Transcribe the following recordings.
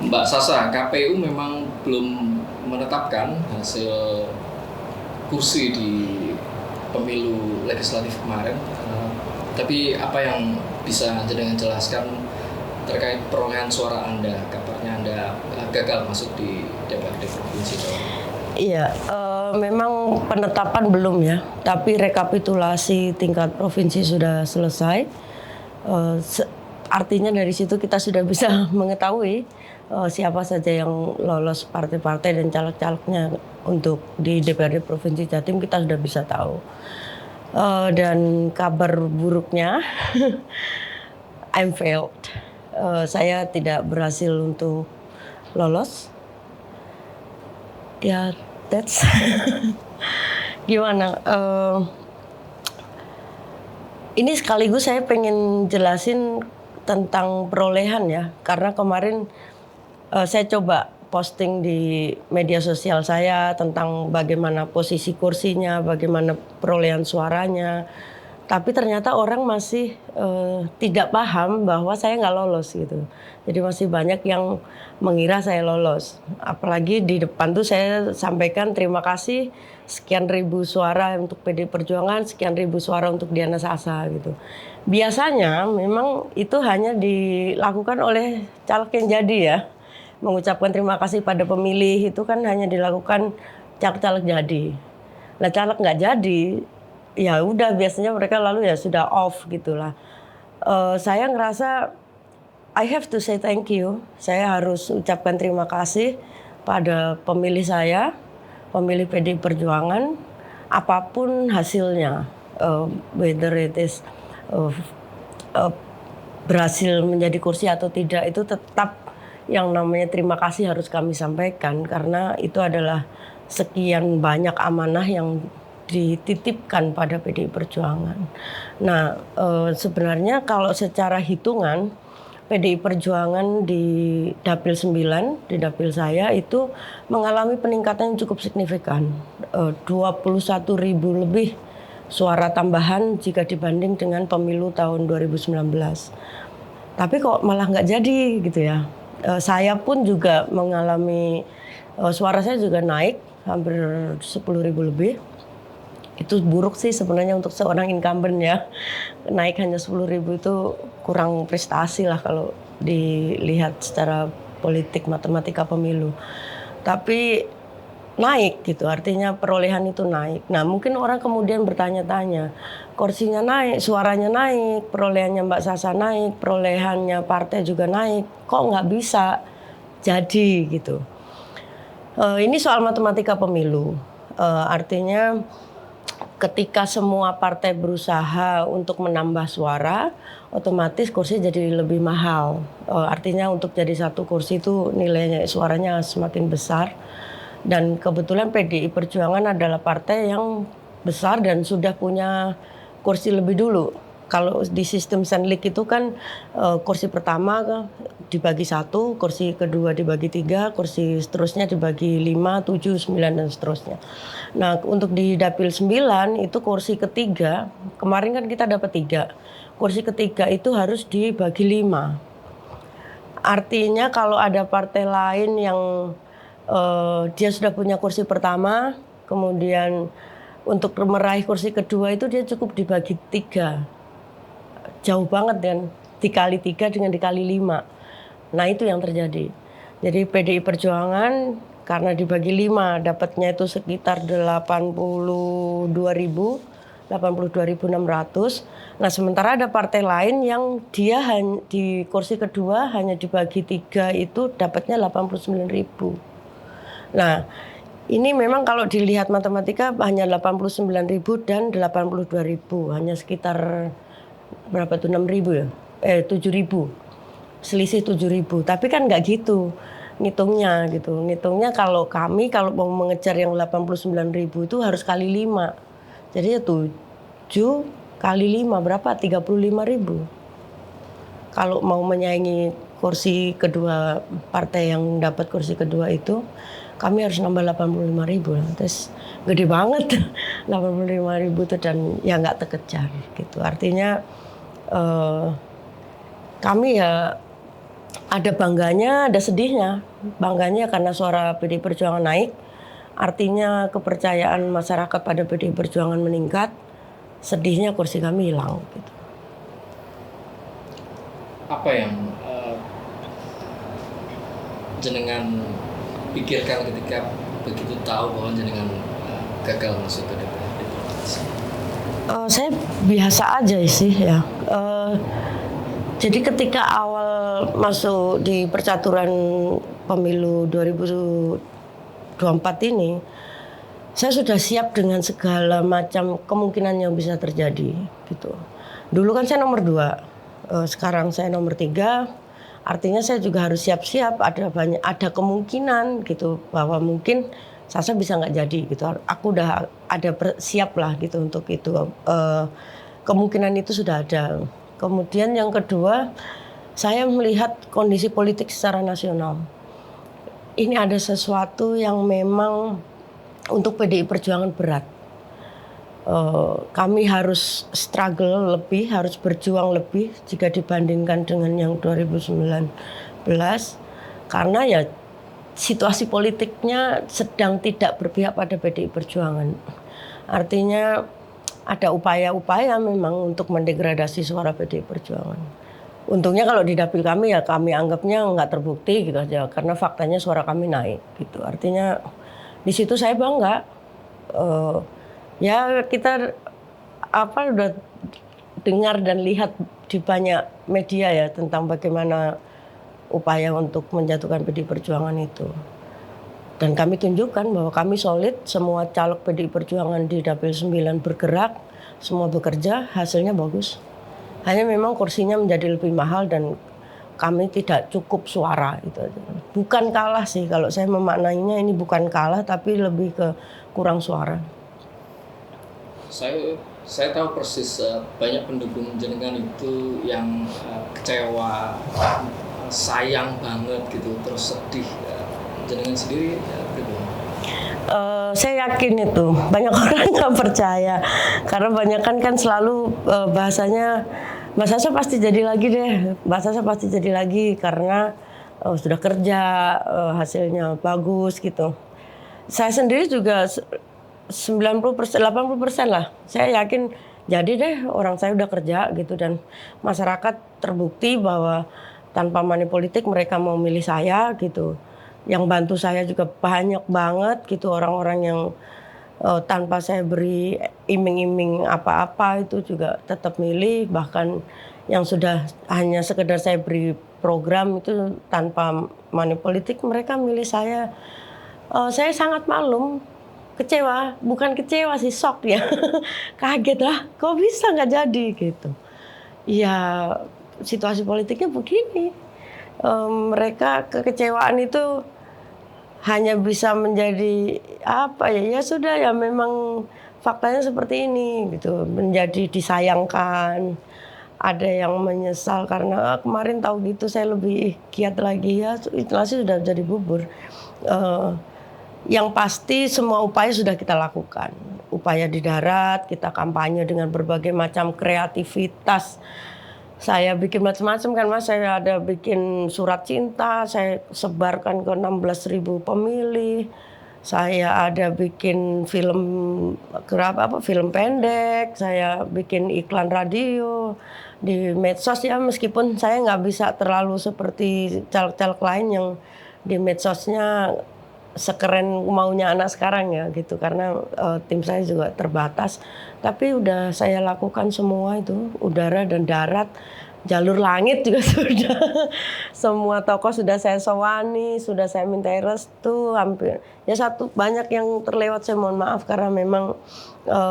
Mbak Sasa, KPU memang belum menetapkan hasil kursi di pemilu legislatif kemarin. Tapi apa yang bisa Jenengan jelaskan terkait perolehan suara Anda? Kabarnya Anda gagal masuk di DPRD Provinsi Jawa Timur. Iya, memang penetapan belum ya, tapi rekapitulasi tingkat provinsi sudah selesai. Artinya dari situ kita sudah bisa mengetahui siapa saja yang lolos partai-partai dan caleg-calegnya untuk di DPRD Provinsi Jatim, kita sudah bisa tahu. Dan kabar buruknya, I'm failed. Saya tidak berhasil untuk lolos. Ya, that's gimana? Ini sekaligus saya pengen jelasin tentang perolehan ya, karena kemarin saya coba posting di media sosial saya tentang bagaimana posisi kursinya, bagaimana perolehan suaranya. Tapi ternyata orang masih tidak paham bahwa saya nggak lolos gitu. Jadi masih banyak yang mengira saya lolos. Apalagi di depan tuh saya sampaikan terima kasih sekian ribu suara untuk PD Perjuangan, sekian ribu suara untuk Diana Sasa gitu. Biasanya memang itu hanya dilakukan oleh caleg yang jadi ya. Mengucapkan terima kasih pada pemilih itu kan hanya dilakukan caleg-caleg jadi. Nah caleg nggak jadi, ya udah biasanya mereka lalu ya sudah off gitulah. Saya ngerasa I have to say thank you. Saya harus ucapkan terima kasih pada pemilih saya, pemilih PD Perjuangan, apapun hasilnya, whether it is berhasil menjadi kursi atau tidak, itu tetap yang namanya terima kasih harus kami sampaikan karena itu adalah sekian banyak amanah yang dititipkan pada PDI Perjuangan. Nah, sebenarnya kalau secara hitungan PDI Perjuangan di Dapil 9, di Dapil saya itu mengalami peningkatan yang cukup signifikan. 21.000 lebih suara tambahan jika dibanding dengan pemilu tahun 2019. Tapi kok malah nggak jadi gitu ya. Saya pun juga mengalami, suara saya juga naik hampir 10.000 lebih. Itu buruk sih sebenarnya untuk seorang incumbent ya. Naik hanya 10.000 itu kurang prestasi lah kalau dilihat secara politik matematika pemilu. Tapi naik gitu, artinya perolehan itu naik. Nah mungkin orang kemudian bertanya-tanya, kursinya naik, suaranya naik, perolehannya Mbak Sasa naik, perolehannya partai juga naik, kok nggak bisa jadi gitu. Ini soal matematika pemilu, artinya ketika semua partai berusaha untuk menambah suara, otomatis kursi jadi lebih mahal. Artinya untuk jadi satu kursi itu nilainya suaranya semakin besar. Dan kebetulan PDI Perjuangan adalah partai yang besar dan sudah punya kursi lebih dulu. Kalau di sistem Senlik itu kan kursi pertama dibagi 1, kursi kedua dibagi 3, kursi seterusnya dibagi 5, 7, 9 dan seterusnya. Nah untuk di Dapil 9 itu kursi ketiga, kemarin kan kita dapat 3. Kursi ketiga itu harus dibagi 5. Artinya kalau ada partai lain yang dia sudah punya kursi pertama, kemudian untuk meraih kursi kedua itu dia cukup dibagi 3. Jauh banget kan, dikali 3 dengan dikali 5. Nah itu yang terjadi. Jadi PDI Perjuangan karena dibagi 5 dapatnya itu sekitar 82.600. Nah sementara ada partai lain yang dia di kursi kedua hanya dibagi 3 itu dapatnya 89.000. Nah ini memang kalau dilihat matematika hanya 89.000 dan 82.000, hanya sekitar berapa tuh 6.000 ya? 7.000. Selisih 7.000. Tapi kan nggak gitu ngitungnya gitu. Ngitungnya kalau kami kalau mau mengejar yang 89.000 itu harus kali 5. Jadi ya 7 kali 5 berapa? 35.000. Kalau mau menyaingi kursi kedua, partai yang dapat kursi kedua itu, kami harus nambah 85.000. Terus gede banget 85.000 itu dan ya nggak terkejar gitu. Artinya kami ya Ada bangganya, ada sedihnya. Bangganya karena suara PDI Perjuangan naik, artinya kepercayaan masyarakat pada PDI Perjuangan meningkat. Sedihnya kursi kami hilang. Gitu. Apa yang jenengan pikirkan ketika begitu tahu bahwa jenengan gagal masuk ke DPRD? Saya biasa aja sih ya. Jadi ketika awal masuk di percaturan pemilu 2024 ini, saya sudah siap dengan segala macam kemungkinan yang bisa terjadi gitu. Dulu kan saya nomor 2, sekarang saya nomor 3. Artinya saya juga harus siap-siap, ada kemungkinan gitu bahwa mungkin Sasa bisa nggak jadi gitu. Aku udah ada siap lah gitu untuk itu. Kemungkinan itu sudah ada. Kemudian yang kedua, saya melihat kondisi politik secara nasional. Ini ada sesuatu yang memang untuk PDI Perjuangan berat. Kami harus struggle lebih, harus berjuang lebih jika dibandingkan dengan yang 2019. Karena ya situasi politiknya sedang tidak berpihak pada PDI Perjuangan. Artinya ada upaya-upaya memang untuk mendegradasi suara PDI Perjuangan. Untungnya kalau di dapil kami ya kami anggapnya nggak terbukti gitu aja, karena faktanya suara kami naik gitu. Artinya di situ saya bangga. Ya kita udah dengar dan lihat di banyak media ya tentang bagaimana upaya untuk menjatuhkan PDI Perjuangan itu. Dan kami tunjukkan bahwa kami solid, semua caleg PDI Perjuangan di Dapil 9 bergerak, semua bekerja, hasilnya bagus. Hanya memang kursinya menjadi lebih mahal dan kami tidak cukup suara itu aja. Bukan kalah sih, kalau saya memaknainya ini bukan kalah tapi lebih ke kurang suara. Saya tahu persis banyak pendukung jenengan itu yang kecewa, sayang banget gitu, terus sedih. Jenengan sendiri bagaimana? Saya yakin itu banyak orang nggak percaya karena banyak kan selalu bahasanya Mbak Sasa pasti jadi lagi deh, Mbak Sasa pasti jadi lagi karena sudah kerja, hasilnya bagus gitu. Saya sendiri juga 90%, 80% lah. Saya yakin jadi deh, orang saya udah kerja gitu dan masyarakat terbukti bahwa tanpa money politik mereka mau milih saya gitu. Yang bantu saya juga banyak banget gitu, orang-orang yang tanpa saya beri iming-iming apa-apa itu juga tetap milih. Bahkan yang sudah hanya sekedar saya beri program itu tanpa money politik mereka milih saya. Saya sangat maklum, kecewa, bukan kecewa sih, shock ya. Kaget lah, kok bisa nggak jadi gitu. Ya situasi politiknya begini. Mereka kekecewaan itu hanya bisa menjadi apa ya, ya sudah ya memang faktanya seperti ini gitu, menjadi disayangkan. Ada yang menyesal karena kemarin tahu gitu saya lebih giat lagi, ya inflasi sudah jadi bubur. Yang pasti semua upaya sudah kita lakukan. Upaya di darat, kita kampanye dengan berbagai macam kreativitas. Saya bikin macam-macam kan Mas, saya ada bikin surat cinta, saya sebarkan ke 16.000 pemilih. Saya ada bikin film film pendek, saya bikin iklan radio di medsos ya, meskipun saya nggak bisa terlalu seperti caleg-caleg lain yang di medsosnya sekeren maunya anak sekarang ya gitu, karena tim saya juga terbatas. Tapi udah saya lakukan semua itu, udara dan darat, jalur langit juga sudah. Semua tokoh sudah saya sowani, sudah saya minta restu, hampir ya banyak yang terlewat, saya mohon maaf karena memang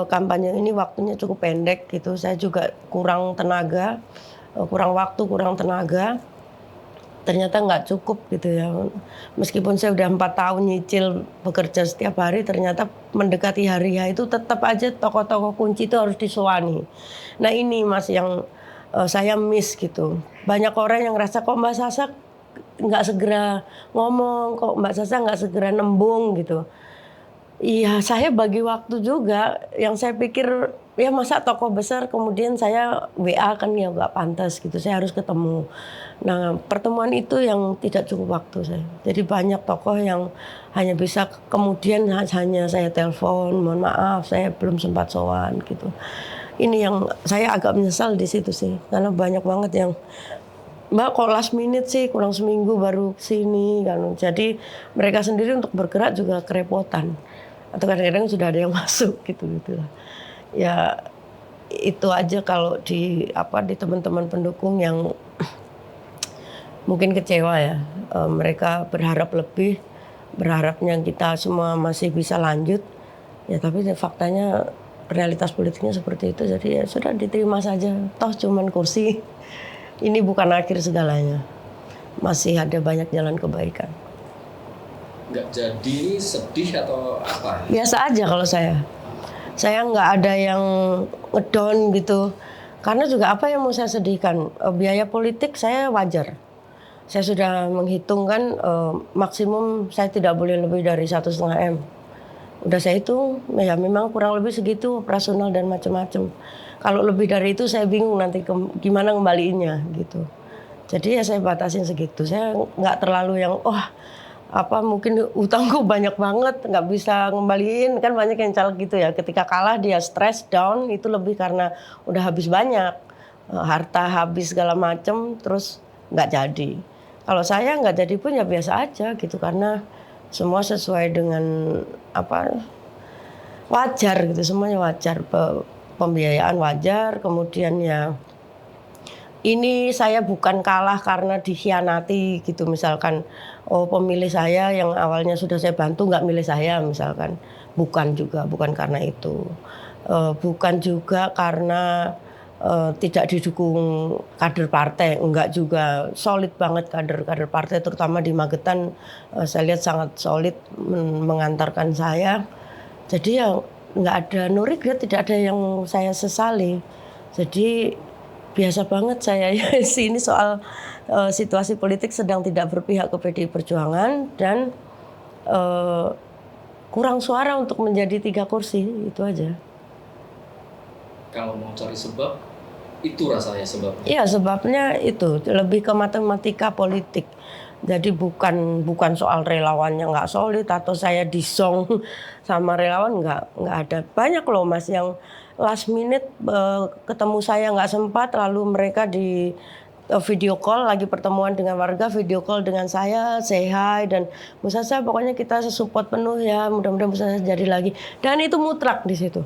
kampanye ini waktunya cukup pendek gitu. Saya juga kurang tenaga, kurang waktu, kurang tenaga. Ternyata nggak cukup gitu ya. Meskipun saya udah 4 tahun nyicil bekerja setiap hari, ternyata mendekati hari ya itu tetap aja tokoh-tokoh kunci itu harus disowani. Nah ini Mas yang saya miss gitu. Banyak orang yang ngerasa kok Mbak Sasa nggak segera ngomong, kok Mbak Sasa nggak segera nembung gitu. Iya, saya bagi waktu juga. Yang saya pikir ya masa tokoh besar kemudian saya WA kan ya nggak pantas gitu, saya harus ketemu. Nah pertemuan itu yang tidak cukup waktu saya. Jadi banyak tokoh yang hanya bisa kemudian hanya saya telepon, mohon maaf saya belum sempat sowan gitu. Ini yang saya agak menyesal di situ sih, karena banyak banget yang Mbak kok last minute sih kurang seminggu baru sini kan. Jadi mereka sendiri untuk bergerak juga kerepotan. Atau kadang-kadang sudah ada yang masuk gitu lah. Ya itu aja kalau di teman-teman pendukung yang mungkin kecewa ya. Mereka berharap lebih, berharapnya kita semua masih bisa lanjut. Ya tapi faktanya realitas politiknya seperti itu, jadi ya sudah diterima saja. Toh cuman kursi. Ini bukan akhir segalanya. Masih ada banyak jalan kebaikan. Nggak jadi sedih atau apa? Biasa aja kalau saya. Saya nggak ada yang ngedown gitu. Karena juga apa yang mau saya sedihkan? Biaya politik saya wajar. Saya sudah menghitung kan maksimum saya tidak boleh lebih dari 1,5 M. Udah saya hitung, ya memang kurang lebih segitu operasional dan macam-macam. Kalau lebih dari itu saya bingung nanti gimana ngembaliinnya gitu. Jadi ya saya batasin segitu. Saya nggak terlalu yang mungkin utangku banyak banget nggak bisa ngembaliin, kan banyak yang caleg gitu ya. Ketika kalah dia stress down itu lebih karena udah habis banyak harta, habis segala macam terus nggak jadi. Kalau saya nggak jadi pun ya biasa aja gitu, karena semua sesuai dengan wajar gitu, semuanya wajar. Pembiayaan wajar, kemudian ya ini saya bukan kalah karena dikhianati gitu, misalkan pemilih saya yang awalnya sudah saya bantu nggak milih saya misalkan, bukan karena itu, bukan juga karena tidak didukung kader partai, enggak juga, solid banget kader partai terutama di Magetan, saya lihat sangat solid mengantarkan saya, jadi ya nggak ada no regret, tidak ada yang saya sesali. Jadi biasa banget saya ya ini soal situasi politik sedang tidak berpihak ke PDI Perjuangan dan kurang suara untuk menjadi 3 kursi, itu aja. Kalau mau cari sebab, itu rasanya sebabnya. Iya sebabnya itu lebih ke matematika politik. Jadi bukan soal relawannya nggak solid atau saya disong sama relawan, nggak ada. Banyak loh Mas yang last minute ketemu saya nggak sempat, lalu mereka di video call lagi pertemuan dengan warga, video call dengan saya, say hi dan Bu Sasa pokoknya kita support penuh ya, mudah-mudahan Bu Sasa jadi lagi. Dan itu mutlak di situ.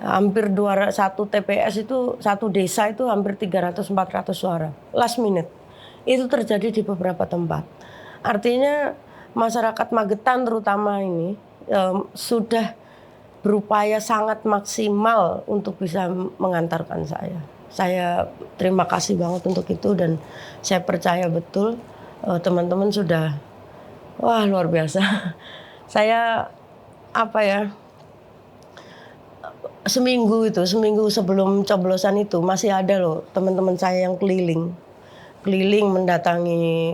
Hampir 201 TPS itu, satu desa itu hampir 300-400 suara last minute. Itu terjadi di beberapa tempat. Artinya masyarakat Magetan terutama ini sudah berupaya sangat maksimal untuk bisa mengantarkan saya. Saya terima kasih banget untuk itu dan saya percaya betul teman-teman sudah luar biasa. Saya seminggu sebelum coblosan itu masih ada loh teman-teman saya yang keliling mendatangi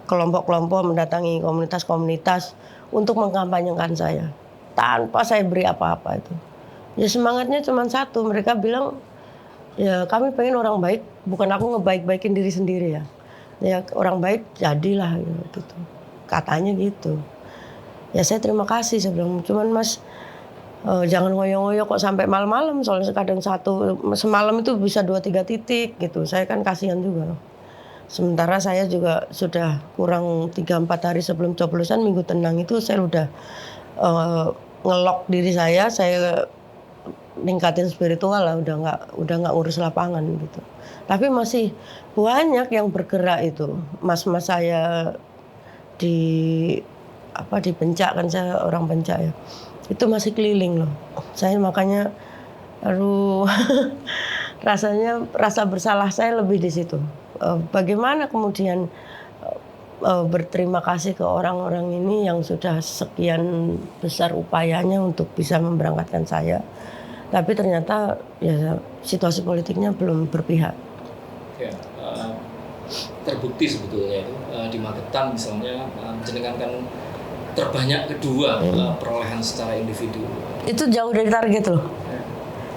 kelompok-kelompok, mendatangi komunitas-komunitas untuk mengkampanyekan saya tanpa saya beri apa-apa itu. Ya semangatnya cuma satu, mereka bilang ya kami pengen orang baik, bukan aku ngebaik-baikin diri sendiri ya. Ya orang baik jadilah gitu. Katanya gitu. Ya saya terima kasih sebelum, cuman Mas jangan ngoyo-ngoyo kok sampai malam-malam, soalnya kadang semalam itu bisa 2-3 titik gitu. Saya kan kasihan juga. Sementara saya juga sudah kurang 3-4 hari sebelum coblosan, minggu tenang itu saya udah ngelok diri saya ningkatin spiritual lah, udah nggak ngurus lapangan gitu. Tapi masih banyak yang bergerak itu. Mas-mas saya di Pencak, kan saya orang Pencak ya. Itu masih keliling loh. Saya makanya rasa bersalah saya lebih di situ. Bagaimana kemudian berterima kasih ke orang-orang ini yang sudah sekian besar upayanya untuk bisa memberangkatkan saya. Tapi ternyata ya situasi politiknya belum berpihak. Ya, terbukti sebetulnya itu di Magetan misalnya jenengan kan terbanyak kedua perolehan secara individu. Itu jauh dari target loh.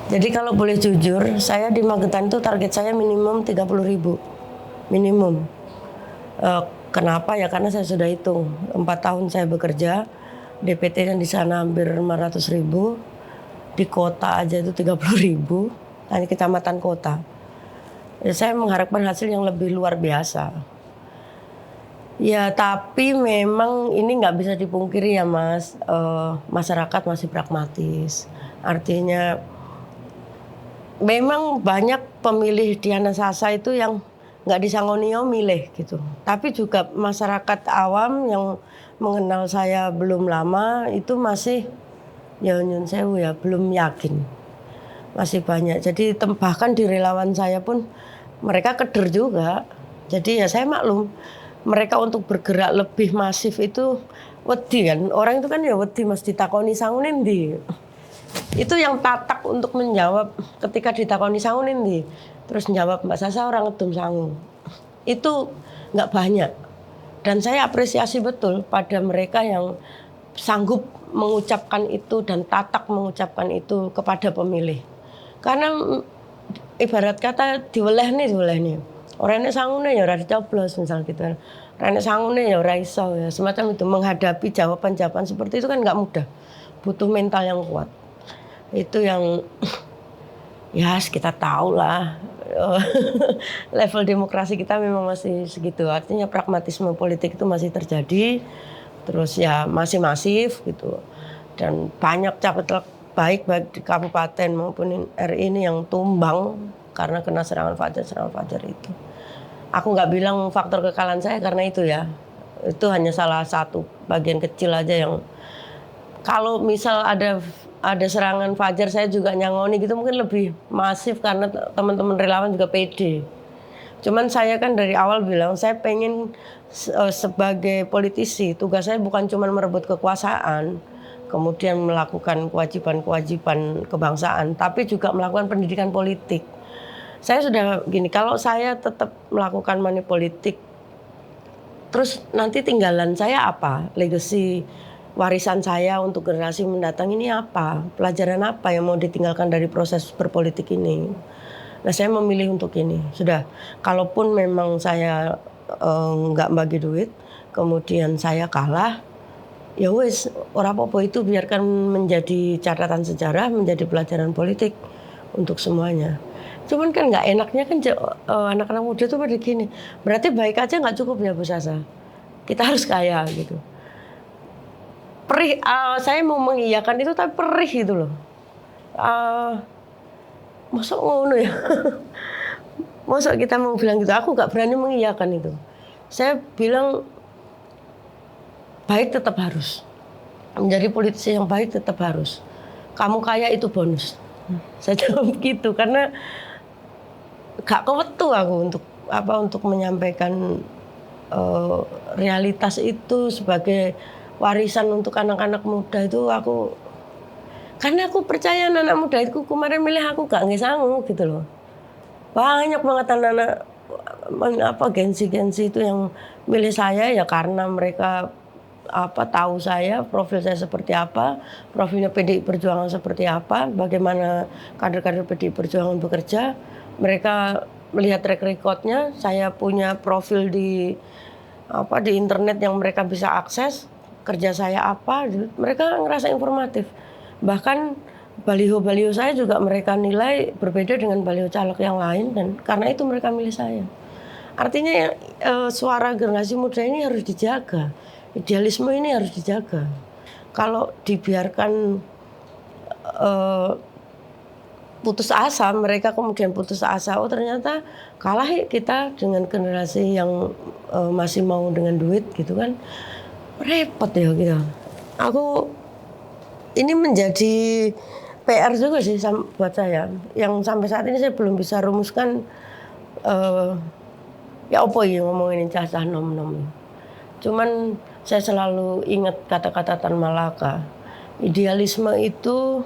Jadi kalau boleh jujur, saya di Magetan itu target saya minimum 30.000. Minimum. Kenapa ya? Karena saya sudah hitung 4 tahun saya bekerja, DPT yang di sana hampir 500.000, di kota aja itu 30.000, hanya kecamatan kota. Ya, saya mengharapkan hasil yang lebih luar biasa. Ya tapi memang ini nggak bisa dipungkiri ya Mas, masyarakat masih pragmatis. Artinya memang banyak pemilih Diana Sasa itu yang nggak disangoni milih gitu. Tapi juga masyarakat awam yang mengenal saya belum lama itu masih ya nyun sewu ya belum yakin. Masih banyak. Jadi bahkan di relawan saya pun mereka keder juga. Jadi ya saya maklum. Mereka untuk bergerak lebih masif itu wedi kan. Orang itu kan ya wedi Mas ditakoni sangunin di. Itu yang tatak untuk menjawab ketika ditakoni sangunin di. Terus menjawab Mbak Sasa orang ngedum sangu. Itu nggak banyak. Dan saya apresiasi betul pada mereka yang sanggup mengucapkan itu dan tatak mengucapkan itu kepada pemilih. Karena ibarat kata diweleh nih. Orangnya sangune ya ora dicoblos misal gitu. Orangnya sangune ya ora iso ya. Semacam itu menghadapi jawaban-jawaban seperti itu kan nggak mudah. Butuh mental yang kuat. Itu yang ya kita tahu lah. Level demokrasi kita memang masih segitu. Artinya pragmatisme politik itu masih terjadi. Terus ya masih masif gitu. Dan banyak caleg baik di kabupaten maupun RI ini yang tumbang karena kena serangan fajar itu. Aku nggak bilang faktor kekalahan saya karena itu ya. Itu hanya salah satu bagian kecil aja yang kalau misal ada serangan fajar saya juga nyangoni gitu mungkin lebih masif karena teman-teman relawan juga pede. Cuman saya kan dari awal bilang saya pengen sebagai politisi tugas saya bukan cuma merebut kekuasaan, kemudian melakukan kewajiban-kewajiban kebangsaan, tapi juga melakukan pendidikan politik. Saya sudah gini, kalau saya tetap melakukan money politik, terus nanti tinggalan saya apa? Legacy warisan saya untuk generasi mendatang ini apa? Pelajaran apa yang mau ditinggalkan dari proses berpolitik ini? Nah saya memilih untuk ini. Sudah, kalaupun memang saya nggak bagi duit, kemudian saya kalah, ya wes, ora apa-apa itu biarkan menjadi catatan sejarah, menjadi pelajaran politik untuk semuanya. Cuman kan nggak enaknya kan anak-anak muda tuh pada gini. Berarti baik aja nggak cukup ya Bu Sasa. Kita harus kaya gitu. Perih, saya mau mengiyakan itu tapi perih gitu loh. Masa ngono ya? Masa kita mau bilang gitu? Aku nggak berani mengiyakan itu. Saya bilang baik tetap harus. Menjadi politisi yang baik tetap harus. Kamu kaya itu bonus. Saya jawab gitu karena gak kewetu aku untuk menyampaikan realitas itu sebagai warisan untuk anak-anak muda itu karena aku percaya anak muda itu kemarin milih aku gak ngesanggu gitu loh. Banyak banget anak gensi itu yang milih saya ya karena mereka tahu saya, profil saya seperti apa, profilnya PDI Perjuangan seperti apa, bagaimana kader-kader PDI Perjuangan bekerja. Mereka melihat track recordnya, saya punya profil di internet yang mereka bisa akses, kerja saya apa, mereka ngerasa informatif. Bahkan baliho-baliho saya juga mereka nilai berbeda dengan baliho caleg yang lain dan karena itu mereka milih saya. Artinya suara generasi muda ini harus dijaga, idealisme ini harus dijaga. Kalau dibiarkan putus asa, mereka kemudian putus asa, oh ternyata kalah kita dengan generasi yang masih mau dengan duit gitu kan, repot ya gitu. Aku ini menjadi PR juga sih buat saya, yang sampai saat ini saya belum bisa rumuskan ya apa ya ngomongin cacah nom-nom. Cuman saya selalu ingat kata-kata Tan Malaka, idealisme itu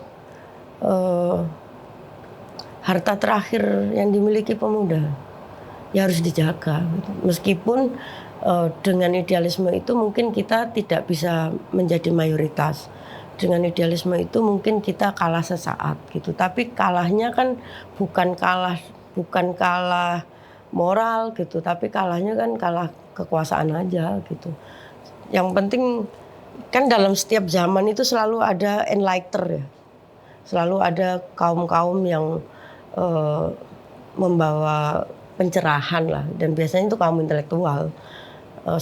harta terakhir yang dimiliki pemuda, ya harus dijaga. Meskipun Dengan idealisme itu mungkin kita tidak bisa menjadi mayoritas. Dengan idealisme itu mungkin kita kalah sesaat gitu. Tapi kalahnya kan bukan kalah moral gitu, tapi kalahnya kan kalah kekuasaan aja gitu. Yang penting kan dalam setiap zaman itu selalu ada enlighter ya. Selalu ada kaum-kaum yang membawa pencerahan lah, dan biasanya itu kaum intelektual.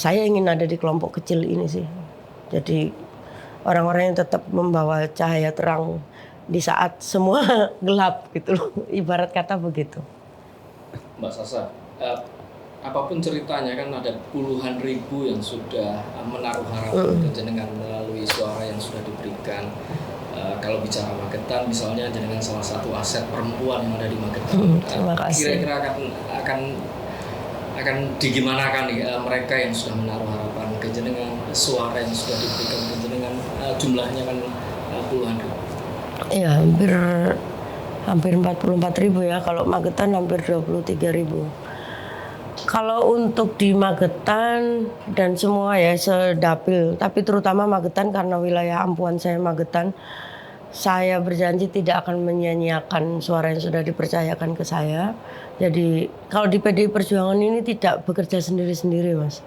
Saya ingin ada di kelompok kecil ini sih. Jadi orang-orang yang tetap membawa cahaya terang di saat semua gelap gitu loh. Ibarat kata begitu. Mbak Sasa, apapun ceritanya kan ada puluhan ribu yang sudah menaruh harapan ke jenengan melalui suara yang sudah diberikan. Kalau bicara Magetan, misalnya jenengan salah satu aset perempuan yang ada di Magetan. Terima kasih. Kira-kira akan digimanakan nih mereka yang sudah menaruh harapan ke jenengan, suara yang sudah diberikan ke jenengan, jumlahnya kan puluhan ribu. Iya, hampir 44.000 ya. Kalau Magetan hampir 23.000. Kalau untuk di Magetan dan semua ya sedapil, tapi terutama Magetan karena wilayah ampuan saya Magetan, saya berjanji tidak akan menyia-nyiakan suara yang sudah dipercayakan ke saya. Jadi kalau di PDI Perjuangan ini tidak bekerja sendiri-sendiri, Mas.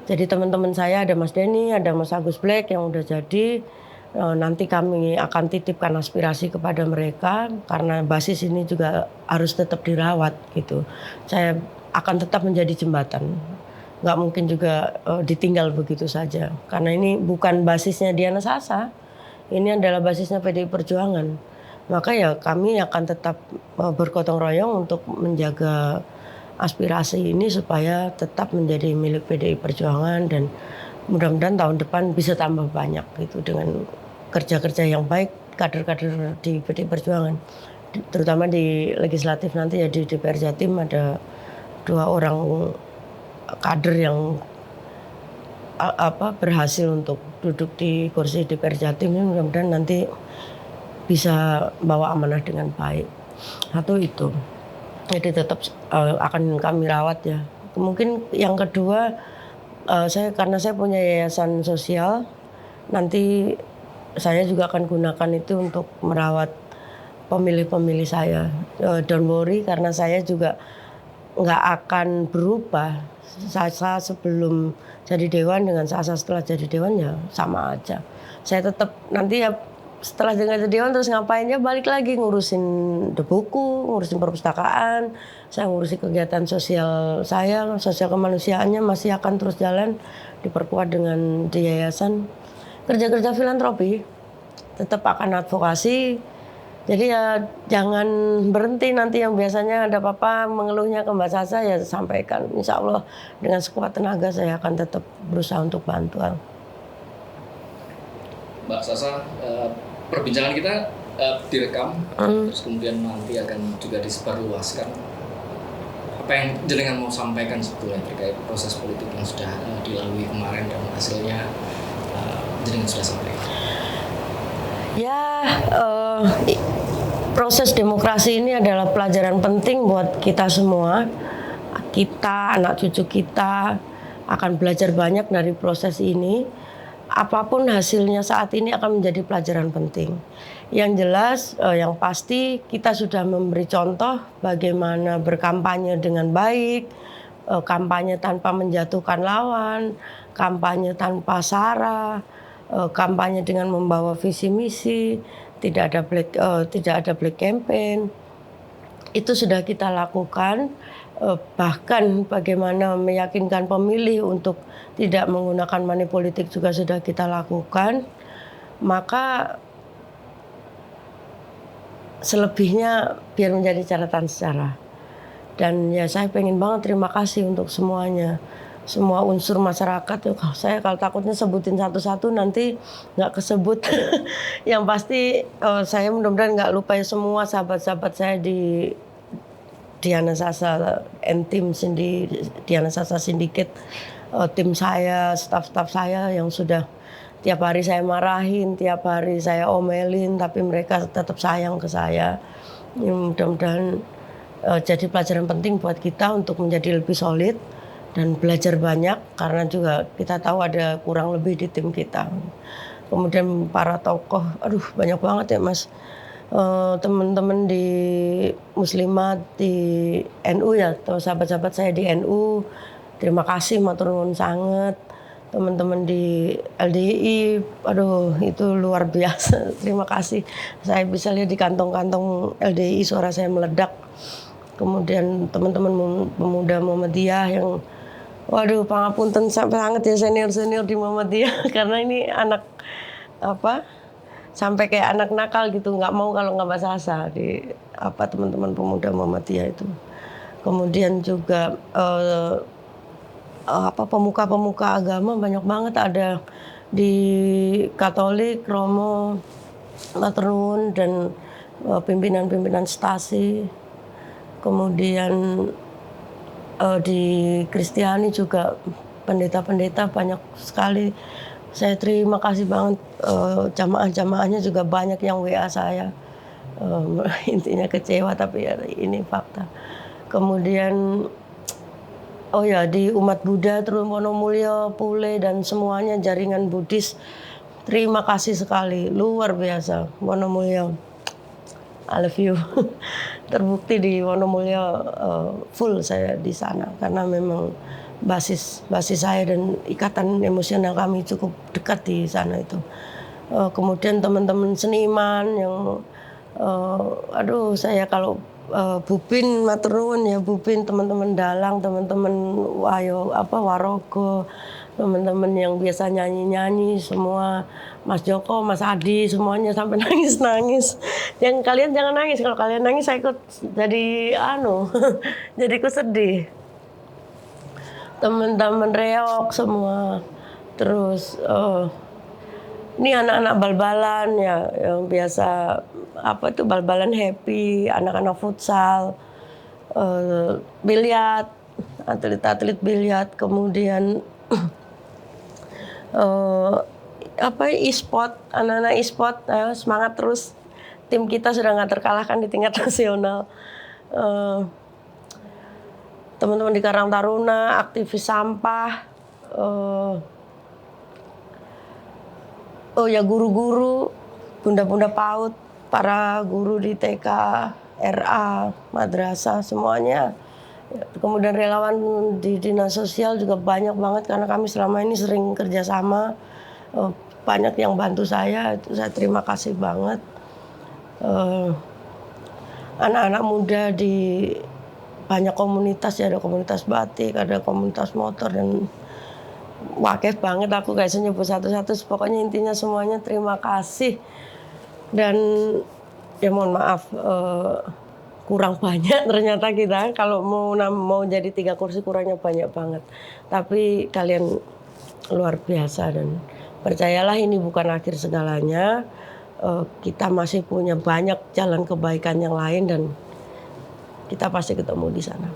Jadi teman-teman saya ada Mas Denny, ada Mas Agus Black yang udah jadi. Nanti kami akan titipkan aspirasi kepada mereka karena basis ini juga harus tetap dirawat gitu. Saya akan tetap menjadi jembatan, nggak mungkin juga ditinggal begitu saja karena ini bukan basisnya Diana Sasa, ini adalah basisnya PDI Perjuangan. Maka ya kami akan tetap bergotong royong untuk menjaga aspirasi ini supaya tetap menjadi milik PDI Perjuangan, dan mudah-mudahan tahun depan bisa tambah banyak gitu dengan kerja-kerja yang baik kader-kader di PDI Perjuangan, terutama di legislatif nanti ya di DPR Jatim ada 2 orang kader yang berhasil untuk duduk di kursi DPR Jatim. Mudah-mudahan nanti bisa bawa amanah dengan baik. Satu itu, jadi tetap akan kami rawat ya. Mungkin yang kedua, karena saya punya yayasan sosial, nanti saya juga akan gunakan itu untuk merawat pemilih-pemilih saya. Don't worry, karena saya juga nggak akan berubah. Sasa sebelum jadi dewan dengan Sasa setelah jadi dewan ya sama aja. Saya tetap nanti ya setelah jadi dewan terus ngapainnya balik lagi ngurusin buku, ngurusin perpustakaan, saya ngurusin kegiatan sosial saya, sosial kemanusiaannya masih akan terus jalan, diperkuat dengan di yayasan. Kerja-kerja filantropi, tetap akan advokasi. Jadi ya jangan berhenti, nanti yang biasanya ada apa-apa mengeluhnya ke Mbak Sasa ya sampaikan. Insya Allah dengan sekuat tenaga saya akan tetap berusaha untuk bantu. Mbak Sasa, perbincangan kita direkam, terus kemudian nanti akan juga disebarluaskan. Apa yang jenengan mau sampaikan sebetulnya terkait proses politik yang sudah dilalui kemarin dan hasilnya jenengan sudah sampaikan? Ya, proses demokrasi ini adalah pelajaran penting buat kita semua. Kita, anak cucu kita akan belajar banyak dari proses ini. Apapun hasilnya saat ini akan menjadi pelajaran penting. Yang jelas, yang pasti kita sudah memberi contoh bagaimana berkampanye dengan baik, kampanye tanpa menjatuhkan lawan, kampanye tanpa sara, kampanye dengan membawa visi misi, tidak ada black campaign. Itu sudah kita lakukan, bahkan bagaimana meyakinkan pemilih untuk tidak menggunakan money politik juga sudah kita lakukan. Maka selebihnya biar menjadi catatan sejarah. Dan ya saya pengen banget terima kasih untuk semuanya. Semua unsur masyarakat tuh, saya kalau takutnya sebutin satu-satu nanti nggak kesebut. Yang pasti saya mudah-mudahan nggak lupa ya semua sahabat-sahabat saya di Diana Sasa and Team Diana Sasa Syndicate, tim saya, staf-staf saya yang sudah tiap hari saya marahin, tiap hari saya omelin, tapi mereka tetap sayang ke saya. Ya, mudah-mudahan jadi pelajaran penting buat kita untuk menjadi lebih solid. dan belajar banyak karena juga kita tahu ada kurang lebih di tim kita. Kemudian para tokoh, aduh banyak banget ya Mas. Teman-teman di Muslimat di NU ya, atau sahabat-sahabat saya di NU, terima kasih matur nuwun sanget. Teman-teman di LDI, aduh itu luar biasa, terima kasih. Saya bisa lihat di kantong-kantong LDI suara saya meledak. Kemudian teman-teman pemuda Muhammadiyah yang, waduh pangapunten sangat ya senior-senior di Muhammadiyah karena ini anak sampai kayak anak nakal gitu, nggak mau kalau nggak bahasa di teman-teman pemuda Muhammadiyah itu. Kemudian juga pemuka-pemuka agama banyak banget ada di Katolik, Romo, matur nuwun, dan pimpinan-pimpinan stasi. Kemudian di Kristiani juga pendeta-pendeta banyak sekali. Saya terima kasih banget, jamaah-jamaahnya juga banyak yang WA saya. Intinya kecewa tapi ya ini fakta. Kemudian di umat Buddha, terus Wonomulyo, Pule, dan semuanya jaringan Buddhis, terima kasih sekali, luar biasa. Wonomulyo, I love you. Terbukti di Wonomulyo full saya di sana karena memang basis saya dan ikatan emosional kami cukup dekat di sana itu. Kemudian teman-teman seniman yang saya kalau Bupin matur nuwun ya, Bupin, teman-teman dalang, teman-teman Warogo, teman-teman yang biasa nyanyi-nyanyi semua, Mas Joko, Mas Adi, semuanya sampai nangis-nangis. Yang kalian jangan nangis, kalau kalian nangis saya ikut jadi jadi ikut sedih. Teman-teman reok semua. Terus ini anak-anak bal-balan ya yang biasa bal-balan happy, anak-anak futsal, biliar, atlet-atlet biliar, kemudian e-sport, anak-anak e-sport, semangat terus. Tim kita sudah nggak terkalahkan di tingkat nasional. Teman-teman di Karang Taruna, aktivis sampah, guru-guru, bunda-bunda PAUD, para guru di TK, RA, madrasah, semuanya. Kemudian relawan di dinas sosial juga banyak banget karena kami selama ini sering kerjasama. Banyak yang bantu saya, itu saya terima kasih banget. Anak-anak muda di banyak komunitas ya, ada komunitas batik, ada komunitas motor, dan wakif banget aku kayak nyebut satu-satu. Pokoknya intinya semuanya terima kasih. Dan ya mohon maaf kurang banyak ternyata kita. Kalau mau jadi 3 kursi kurangnya banyak banget. Tapi kalian luar biasa dan percayalah ini bukan akhir segalanya. Kita masih punya banyak jalan kebaikan yang lain dan kita pasti ketemu di sana.